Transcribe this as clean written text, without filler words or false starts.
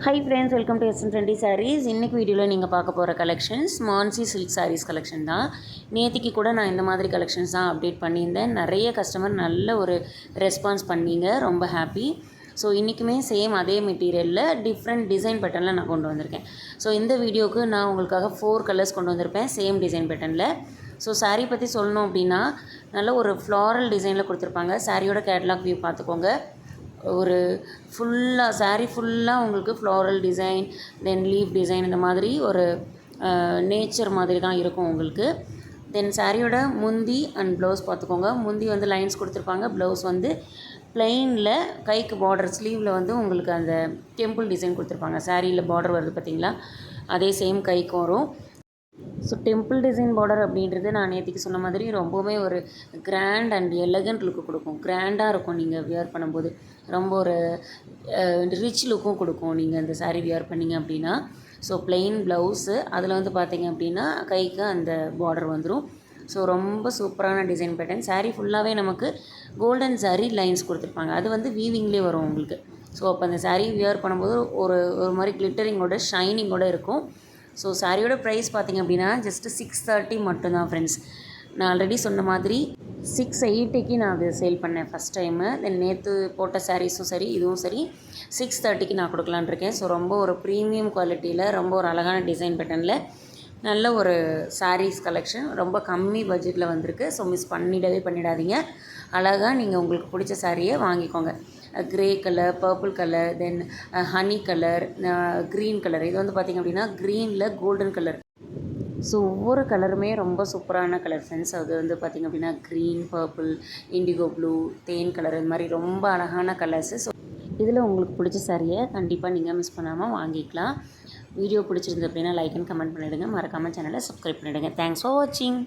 High friends, welcome to SN trendy sarees. இன்றைக்கி வீடியோவில் நீங்கள் பார்க்க போகிற collections Mansi silk sarees collection தான். நேற்றுக்கு கூட நான் இந்த மாதிரி கலெக்ஷன்ஸ் தான் அப்டேட் பண்ணியிருந்தேன். நிறைய கஸ்டமர் நல்ல ஒரு ரெஸ்பான்ஸ் பண்ணீங்க, ரொம்ப ஹாப்பி. ஸோ இன்றைக்குமே சேம் அதே மெட்டீரியலில் டிஃப்ரெண்ட் டிசைன் பேட்டர்னில் நான் கொண்டு வந்திருக்கேன். ஸோ இந்த வீடியோவுக்கு நான் உங்களுக்காக 4 கலர்ஸ் கொண்டு வந்திருப்பேன் சேம் டிசைன் பேட்டர்னில். ஸோ சாரீ பற்றி சொல்லணும் அப்படின்னா நல்ல ஒரு ஃப்ளாரல் டிசைனில் கொடுத்துருப்பாங்க. சாரியோட கேட்லாக் வியூ பார்த்துக்கோங்க. ஒரு ஃபுல்லாக சாரீ ஃபுல்லாக உங்களுக்கு ஃப்ளாரல் டிசைன், தென் லீஃப் டிசைன், இந்த மாதிரி ஒரு நேச்சர் மாதிரி தான் இருக்கும் உங்களுக்கு. தென் சாரியோட முந்தி அண்ட் ப்ளவுஸ் பார்த்துக்கோங்க. முந்தி வந்து லைன்ஸ் கொடுத்துருப்பாங்க, ப்ளவுஸ் வந்து ப்ளெயினில் கைக்கு பார்டர், ஸ்லீவில் வந்து உங்களுக்கு அந்த டெம்பிள் டிசைன் கொடுத்துருப்பாங்க. சாரியில் பார்டர் வருது பார்த்திங்களா, அதே சேம் கைக்கு வரும். ஸோ டெம்பிள் டிசைன் பார்டர் அப்படின்றது நான் நேற்றுக்கு சொன்ன மாதிரி ரொம்பவுமே ஒரு கிராண்ட் அண்ட் எலகண்ட் லுக்கு கொடுக்கும். கிராண்டாக இருக்கும் நீங்கள் வியர் பண்ணும்போது. ரொம்ப ஒரு ரிச் லுக்கும் கொடுக்கும் நீங்கள் அந்த சாரீ வியர் பண்ணிங்க அப்படின்னா. ஸோ ப்ளெயின் ப்ளவுஸு, அதில் வந்து பார்த்திங்க அப்படின்னா கைக்கு அந்த பார்டர் வந்துடும். ஸோ ரொம்ப சூப்பரான டிசைன் பேட்டர்ன். சாரீ ஃபுல்லாகவே நமக்கு கோல்டன் சாரீ லைன்ஸ் கொடுத்துருப்பாங்க. அது வந்து வீவிங்லேயே வரும் உங்களுக்கு. ஸோ அப்போ அந்த சாரீ வியர் பண்ணும்போது ஒரு மாதிரி கிளிட்டரிங்கோட ஷைனிங்கோடு இருக்கும். ஸோ சாரியோட ப்ரைஸ் பார்த்திங்க அப்படின்னா ஜஸ்ட்டு 630 மட்டும்தான் ஃப்ரெண்ட்ஸ். நான் ஆல்ரெடி சொன்ன மாதிரி 680க்கு நான் அது சேல் பண்ணேன் ஃபஸ்ட் டைமு. தென் நேற்று போட்ட சாரீஸும் சரி, இதுவும் சரி 630க்கு நான் கொடுக்கலான் இருக்கேன். ஸோ ரொம்ப ஒரு ப்ரீமியம் குவாலிட்டியில், ரொம்ப ஒரு அழகான டிசைன் பேட்டர்னில் நல்ல ஒரு சாரீஸ் கலெக்ஷன். ரொம்ப கம்மி பட்ஜெட்டில் வந்திருக்கு. ஸோ மிஸ் பண்ணிடாதீங்க. அழகாக நீங்கள் உங்களுக்கு பிடிச்ச சாரியை வாங்கிக்கோங்க. க்ரே கலர், பர்பிள் கலர், தென் ஹனி கலர், க்ரீன் கலர். இது வந்து பார்த்திங்க அப்படின்னா க்ரீனில் கோல்டன் கலர். ஸோ ஒவ்வொரு கலருமே ரொம்ப சூப்பரான கலர் ஃப்ரெண்ட்ஸ். அது வந்து பார்த்திங்க அப்படின்னா க்ரீன், பர்பிள், இண்டிகோ ப்ளூ, தேன் கலர், இது மாதிரி ரொம்ப அழகான கலர்ஸு. ஸோ இதில் உங்களுக்கு பிடிச்ச சாரியை கண்டிப்பாக நீங்கள் மிஸ் பண்ணாமல் வாங்கிக்கலாம். வீடியோ பிடிச்சிருந்து அப்படின்னா லைக் அண்ட் கமெண்ட் பண்ணிவிடுங்க. மறக்காமல் சேனலை சப்ஸ்கிரைப் பண்ணிவிடுங்க. தேங்க்ஸ் ஃபார் வாட்சிங்.